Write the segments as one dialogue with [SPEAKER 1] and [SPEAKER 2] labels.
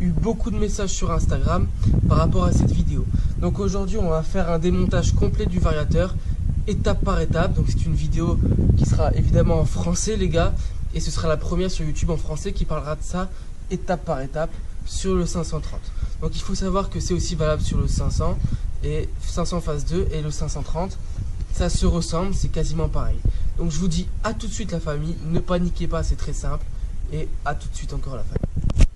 [SPEAKER 1] eu beaucoup de messages sur Instagram par rapport à cette vidéo. Donc aujourd'hui on va faire un démontage complet du variateur, étape par étape. Donc c'est une vidéo qui sera évidemment en français les gars, et ce sera la première sur YouTube en français qui parlera de ça étape par étape sur le 530. Donc il faut savoir que c'est aussi valable sur le 500 et 500 phase 2 et le 530. Ça se ressemble, c'est quasiment pareil. Donc je vous dis à tout de suite la famille, ne paniquez pas, c'est très simple. Et à tout de suite encore la famille.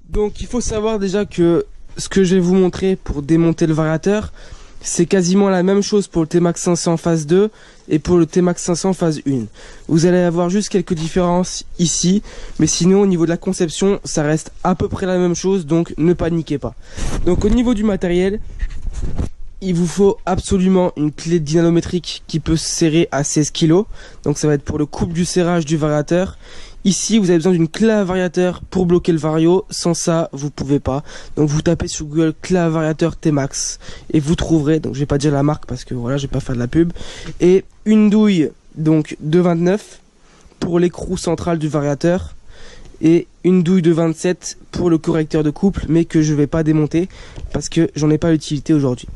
[SPEAKER 1] Donc il faut savoir déjà que ce que je vais vous montrer pour démonter le variateur, c'est quasiment la même chose pour le T-Max 500 phase 2 et pour le T-Max 500 phase 1. Vous allez avoir juste quelques différences ici, mais sinon au niveau de la conception, ça reste à peu près la même chose, donc ne paniquez pas. Donc au niveau du matériel, il vous faut absolument une clé dynalométrique qui peut se serrer à 16 kg. Donc ça va être pour le couple du serrage du variateur. Ici, vous avez besoin d'une clé à variateur pour bloquer le vario. Sans ça, vous pouvez pas. Donc vous tapez sur Google clé à variateur T-Max et vous trouverez. Donc je vais pas dire la marque parce que voilà, je vais pas faire de la pub. Et une douille donc de 29 pour l'écrou central du variateur. Et une douille de 27 pour le correcteur de couple, mais que je vais pas démonter parce que j'en ai pas l'utilité aujourd'hui.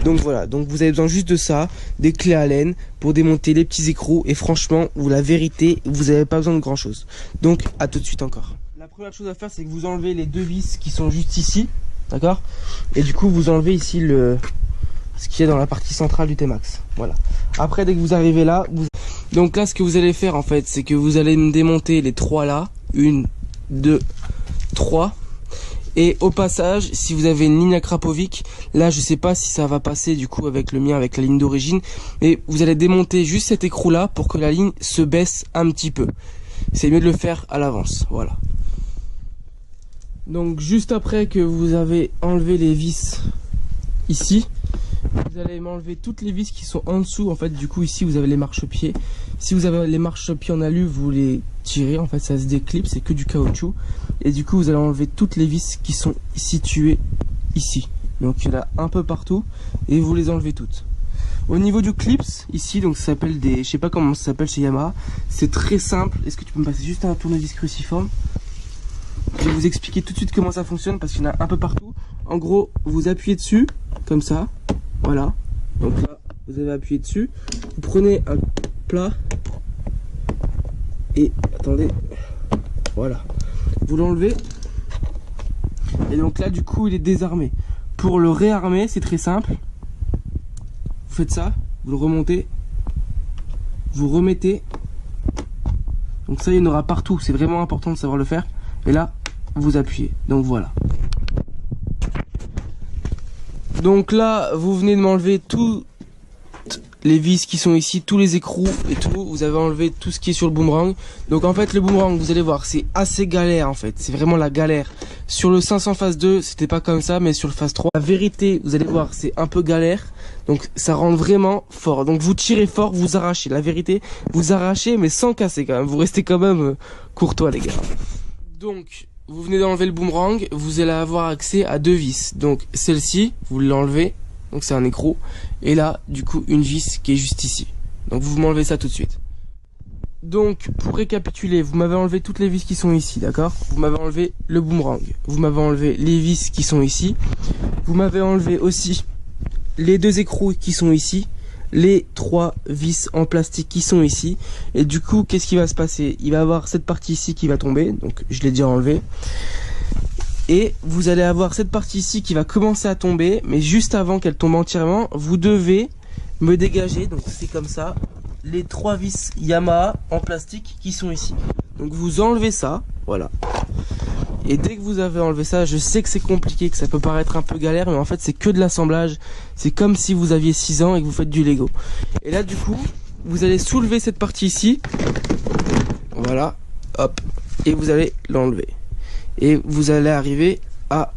[SPEAKER 1] Donc voilà, donc vous avez besoin juste de ça, des clés Allen pour démonter les petits écrous, et franchement, la vérité, vous n'avez pas besoin de grand chose. Donc à tout de suite encore. La première chose à faire, c'est que vous enlevez les deux vis qui sont juste ici, d'accord? Et du coup, vous enlevez ici ce qu'il y a dans la partie centrale du T-Max. Voilà. Après, dès que vous arrivez là, donc là, ce que vous allez faire en fait, c'est que vous allez me démonter les trois là. 1, 2, 3. Et au passage, si vous avez une ligne à Krapovic, là je sais pas si ça va passer du coup avec le mien, avec la ligne d'origine, mais vous allez démonter juste cet écrou là pour que la ligne se baisse un petit peu. C'est mieux de le faire à l'avance, voilà. Donc juste après que vous avez enlevé les vis ici, vous allez m'enlever toutes les vis qui sont en dessous. En fait, du coup, ici, vous avez les marchepieds. Si vous avez les marchepieds en alu, vous les tirez. En fait, ça se déclipe, c'est que du caoutchouc. Et du coup, vous allez enlever toutes les vis qui sont situées ici. Donc, il y en a un peu partout. Et vous les enlevez toutes. Au niveau du clips, ici, donc ça s'appelle des... Je sais pas comment ça s'appelle chez Yamaha. C'est très simple. Est-ce que tu peux me passer juste un tournevis cruciforme? Je vais vous expliquer tout de suite comment ça fonctionne parce qu'il y en a un peu partout. En gros, vous appuyez dessus, comme ça. Voilà, donc là vous avez appuyé dessus, vous prenez un plat et attendez, voilà, vous l'enlevez et donc là du coup il est désarmé. Pour le réarmer c'est très simple, vous faites ça, vous le remontez, vous remettez, donc ça il y en aura partout, c'est vraiment important de savoir le faire, et là vous appuyez, donc voilà. Donc là, vous venez de m'enlever toutes les vis qui sont ici, tous les écrous et tout. Vous avez enlevé tout ce qui est sur le boomerang. Donc en fait, le boomerang, vous allez voir, c'est assez galère en fait. C'est vraiment la galère. Sur le 500 phase 2, c'était pas comme ça, mais sur le phase 3, la vérité, vous allez voir, c'est un peu galère. Donc ça rentre vraiment fort. Donc vous tirez fort, vous arrachez. La vérité, vous arrachez, mais sans casser quand même. Vous restez quand même courtois les gars. Donc... vous venez d'enlever le boomerang, vous allez avoir accès à deux vis. Donc celle-ci, vous l'enlevez, donc c'est un écrou. Et là, du coup, une vis qui est juste ici. Donc vous m'enlevez ça tout de suite. Donc pour récapituler, vous m'avez enlevé toutes les vis qui sont ici, d'accord? Vous m'avez enlevé le boomerang, vous m'avez enlevé les vis qui sont ici. Vous m'avez enlevé aussi les deux écrous qui sont ici. Les trois vis en plastique qui sont ici. Et du coup, qu'est-ce qui va se passer? Il va y avoir cette partie ici qui va tomber. Donc, je l'ai déjà enlevé. Et vous allez avoir cette partie ici qui va commencer à tomber. Mais juste avant qu'elle tombe entièrement, vous devez me dégager. Donc, c'est comme ça. Les trois vis Yamaha en plastique qui sont ici. Donc, vous enlevez ça. Voilà. Et dès que vous avez enlevé ça, je sais que c'est compliqué, que ça peut paraître un peu galère, mais en fait c'est que de l'assemblage. C'est comme si vous aviez 6 ans et que vous faites du Lego. Et là du coup, vous allez soulever cette partie ici. Voilà, hop. Et vous allez l'enlever. Et vous allez arriver à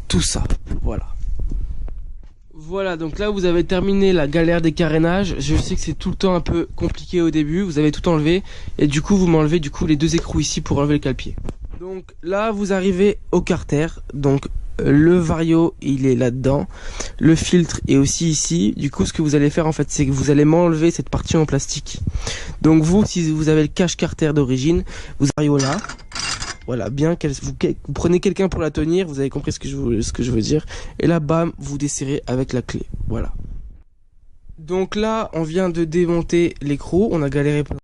[SPEAKER 1] tout ça. Voilà. Voilà, donc là vous avez terminé la galère des carénages. Je sais que c'est tout le temps un peu compliqué au début. Vous avez tout enlevé. Et du coup vous m'enlevez du coup les deux écrous ici pour enlever le cale-pied. Donc là vous arrivez au carter, donc le vario il est là-dedans, le filtre est aussi ici. Du coup ce que vous allez faire en fait c'est que vous allez m'enlever cette partie en plastique. Donc vous, si vous avez le cache carter d'origine, vous arrivez là, Voilà, bien vous prenez quelqu'un pour la tenir, vous avez compris ce que je veux dire. Et là, bam, vous desserrez avec la clé. Voilà. Donc là, on vient de démonter l'écrou, on a galéré pendant